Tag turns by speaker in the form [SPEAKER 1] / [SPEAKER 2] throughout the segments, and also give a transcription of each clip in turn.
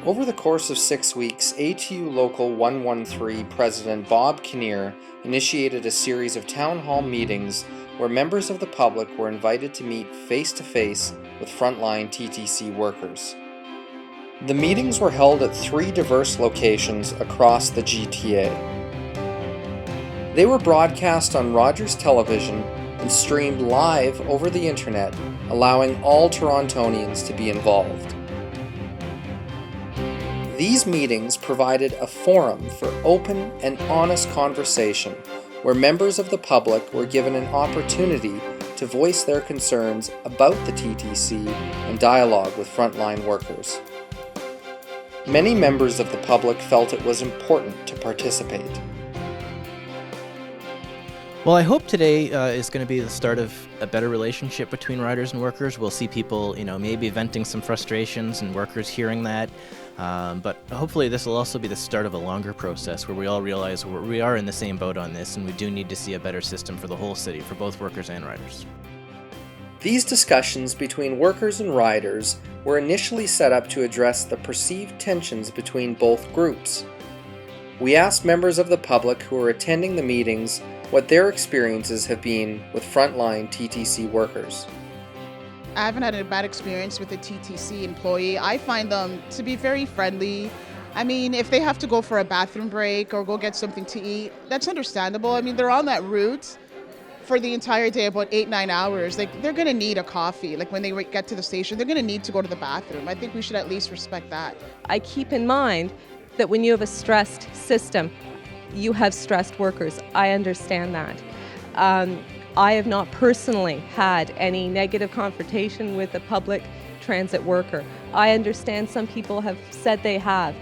[SPEAKER 1] Over the course of 6 weeks, ATU Local 113 President Bob Kinnear initiated a series of town hall meetings where members of the public were invited to meet face-to-face with frontline TTC workers. The meetings were held at 3 diverse locations across the GTA. They were broadcast on Rogers Television and streamed live over the internet, allowing all Torontonians to be involved. These meetings provided a forum for open and honest conversation where members of the public were given an opportunity to voice their concerns about the TTC and dialogue with frontline workers. Many members of the public felt it was important to participate.
[SPEAKER 2] Well, I hope today is going to be the start of a better relationship between riders and workers. We'll see people, maybe venting some frustrations and workers hearing that. But hopefully this will also be the start of a longer process where we all realize we are in the same boat on this and we do need to see a better system for the whole city, for both workers and riders.
[SPEAKER 1] These discussions between workers and riders were initially set up to address the perceived tensions between both groups. We asked members of the public who are attending the meetings what their experiences have been with frontline TTC workers.
[SPEAKER 3] I haven't had a bad experience with a TTC employee. I find them to be very friendly. I mean, if they have to go for a bathroom break or go get something to eat, that's understandable. I mean, they're on that route for the entire day, about 8-9 hours. They're gonna need a coffee. When they get to the station, they're gonna need to go to the bathroom. I think we should at least respect that.
[SPEAKER 4] I keep in mind that when you have a stressed system, you have stressed workers. I understand that. I have not personally had any negative confrontation with a public transit worker. I understand some people have said they have.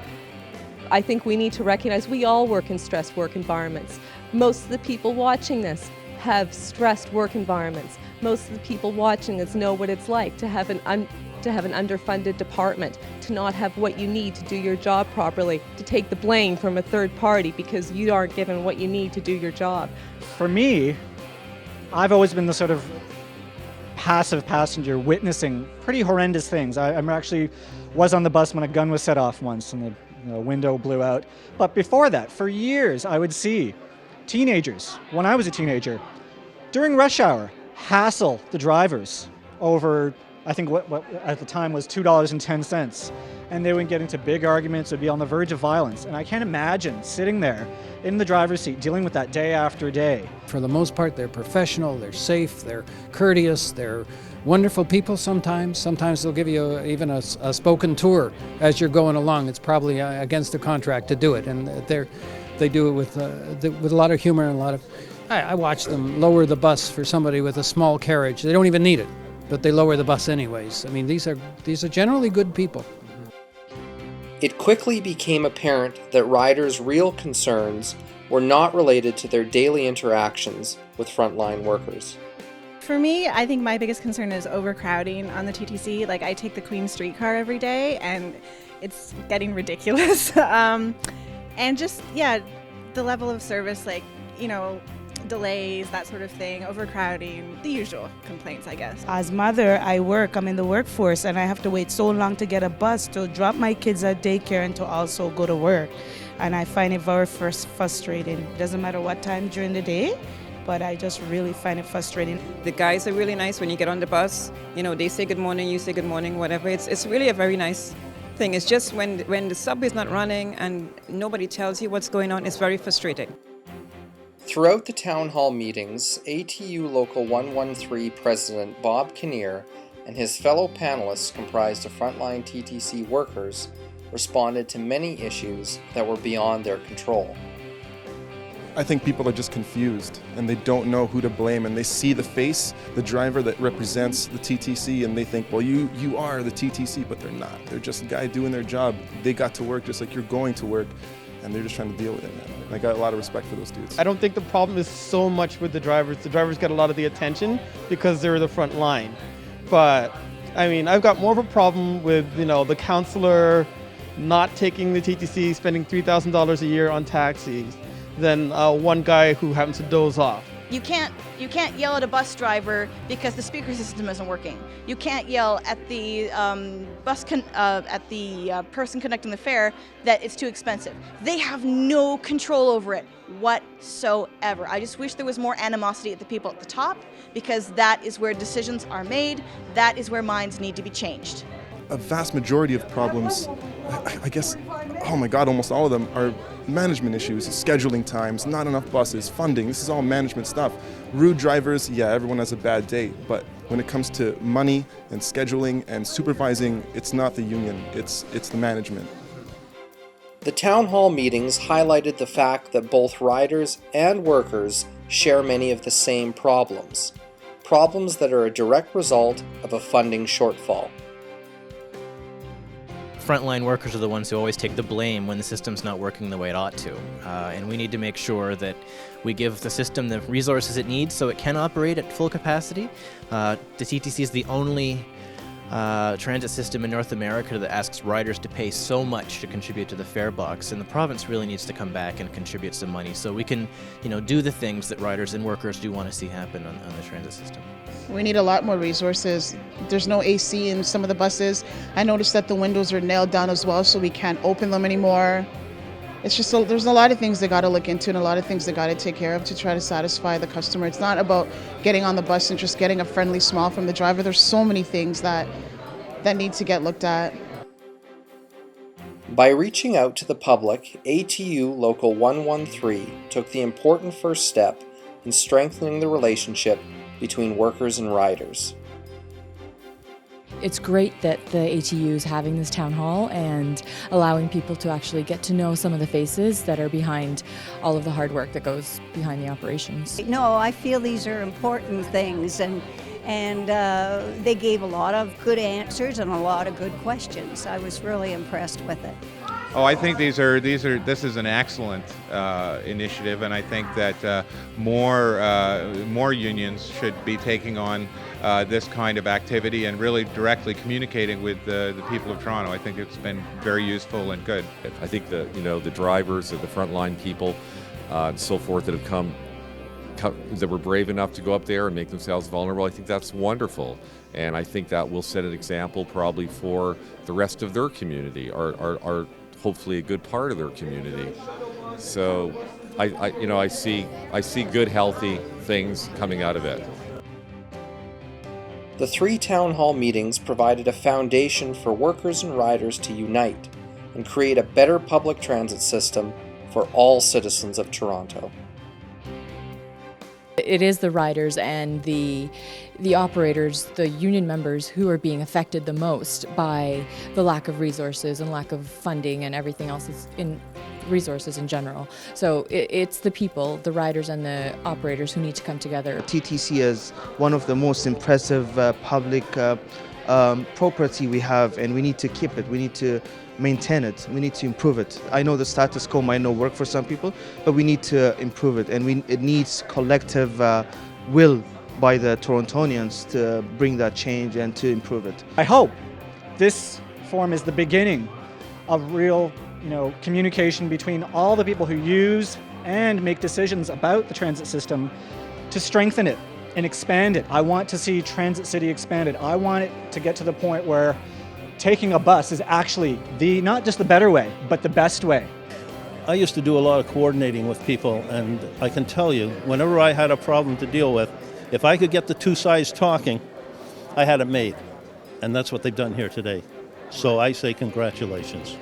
[SPEAKER 4] I think we need to recognize we all work in stressed work environments. Most of the people watching this have stressed work environments. Most of the people watching this know what it's like to have an underfunded department, to not have what you need to do your job properly, to take the blame from a third party because you aren't given what you need to do your job.
[SPEAKER 5] For me, I've always been the sort of passive passenger witnessing pretty horrendous things. I actually was on the bus when a gun was set off once and the window blew out. But before that, for years, I would see teenagers, when I was a teenager, during rush hour, hassle the drivers over, I think what at the time was $2.10. And they would get into big arguments, would be on the verge of violence. And I can't imagine sitting there in the driver's seat dealing with that day after day.
[SPEAKER 6] For the most part, they're professional, they're safe, they're courteous, they're wonderful people sometimes. Sometimes they'll give you even a spoken tour as you're going along. It's probably against the contract to do it. And they do it with a lot of humor and a lot of... I watch them lower the bus for somebody with a small carriage. They don't even need it, but they lower the bus anyways. I mean, these are generally good people.
[SPEAKER 1] It quickly became apparent that riders' real concerns were not related to their daily interactions with frontline workers.
[SPEAKER 7] For me, I think my biggest concern is overcrowding on the TTC. I take the Queen streetcar every day and it's getting ridiculous. And just, the level of service, delays, that sort of thing, overcrowding, the usual complaints, I guess.
[SPEAKER 8] As mother, I'm in the workforce and I have to wait so long to get a bus to drop my kids at daycare and to also go to work. And I find it very frustrating. It doesn't matter what time during the day, but I just really find it frustrating.
[SPEAKER 9] The guys are really nice when you get on the bus. They say good morning, you say good morning, whatever. It's really a very nice thing. It's just when the subway is not running and nobody tells you what's going on, it's very frustrating.
[SPEAKER 1] Throughout the town hall meetings, ATU Local 113 President Bob Kinnear and his fellow panelists comprised of frontline TTC workers responded to many issues that were beyond their control.
[SPEAKER 10] I think people are just confused and they don't know who to blame, and they see the face, the driver that represents the TTC, and they think, well, you are the TTC, but they're not. They're just a guy doing their job. They got to work just like you're going to work, and they're just trying to deal with it, man. And I got a lot of respect for those dudes.
[SPEAKER 11] I don't think the problem is so much with the drivers. The drivers get a lot of the attention because they're the front line. But, I've got more of a problem with, the councillor not taking the TTC, spending $3,000 a year on taxis, than one guy who happens to doze off.
[SPEAKER 12] You can't yell at a bus driver because the speaker system isn't working. You can't yell at the person conducting the fare that it's too expensive. They have no control over it whatsoever. I just wish there was more animosity at the people at the top, because that is where decisions are made. That is where minds need to be changed.
[SPEAKER 10] A vast majority of problems, I guess, oh my God, almost all of them are management issues, scheduling times, not enough buses, funding. This is all management stuff. Rude drivers, yeah, everyone has a bad day, but when it comes to money and scheduling and supervising, it's not the union, it's the management.
[SPEAKER 1] The town hall meetings highlighted the fact that both riders and workers share many of the same problems that are a direct result of a funding shortfall.
[SPEAKER 2] Frontline workers are the ones who always take the blame when the system's not working the way it ought to. And we need to make sure that we give the system the resources it needs so it can operate at full capacity. The TTC is the only transit system in North America that asks riders to pay so much to contribute to the fare box, and the province really needs to come back and contribute some money so we can, do the things that riders and workers do want to see happen on the transit system.
[SPEAKER 3] We need a lot more resources. There's no AC in some of the buses. I noticed that the windows are nailed down as well, so we can't open them anymore. It's just there's a lot of things they got to look into and a lot of things they got to take care of to try to satisfy the customer. It's not about getting on the bus and just getting a friendly smile from the driver. There's so many things that need to get looked at.
[SPEAKER 1] By reaching out to the public, ATU Local 113 took the important first step in strengthening the relationship between workers and riders.
[SPEAKER 13] It's great that the ATU is having this town hall and allowing people to actually get to know some of the faces that are behind all of the hard work that goes behind the operations.
[SPEAKER 14] No, I feel these are important things, and they gave a lot of good answers and a lot of good questions. I was really impressed with it.
[SPEAKER 15] Oh, I think this is an excellent initiative, and I think that more unions should be taking on this kind of activity and really directly communicating with the people of Toronto. I think it's been very useful and good.
[SPEAKER 16] I think that the drivers and the frontline people and so forth that have come that were brave enough to go up there and make themselves vulnerable, I think that's wonderful. And I think that will set an example probably for the rest of their community, or hopefully a good part of their community. So I see good, healthy things coming out of it.
[SPEAKER 1] The 3 town hall meetings provided a foundation for workers and riders to unite and create a better public transit system for all citizens of Toronto.
[SPEAKER 13] It is the riders and the operators, the union members, who are being affected the most by the lack of resources and lack of funding and everything else in resources in general. So it's the people, the riders and the operators, who need to come together.
[SPEAKER 17] TTC is one of the most impressive public property we have, and we need to keep it. We need to maintain it. We need to improve it. I know the status quo might not work for some people, but we need to improve it, and it needs collective will by the Torontonians to bring that change and to improve it.
[SPEAKER 5] I hope this forum is the beginning of real, communication between all the people who use and make decisions about the transit system to strengthen it and expand it. I want to see Transit City expanded. I want it to get to the point where taking a bus is actually not just the better way, but the best way.
[SPEAKER 18] I used to do a lot of coordinating with people, and I can tell you, whenever I had a problem to deal with, if I could get the two sides talking, I had it made. And that's what they've done here today. So I say congratulations.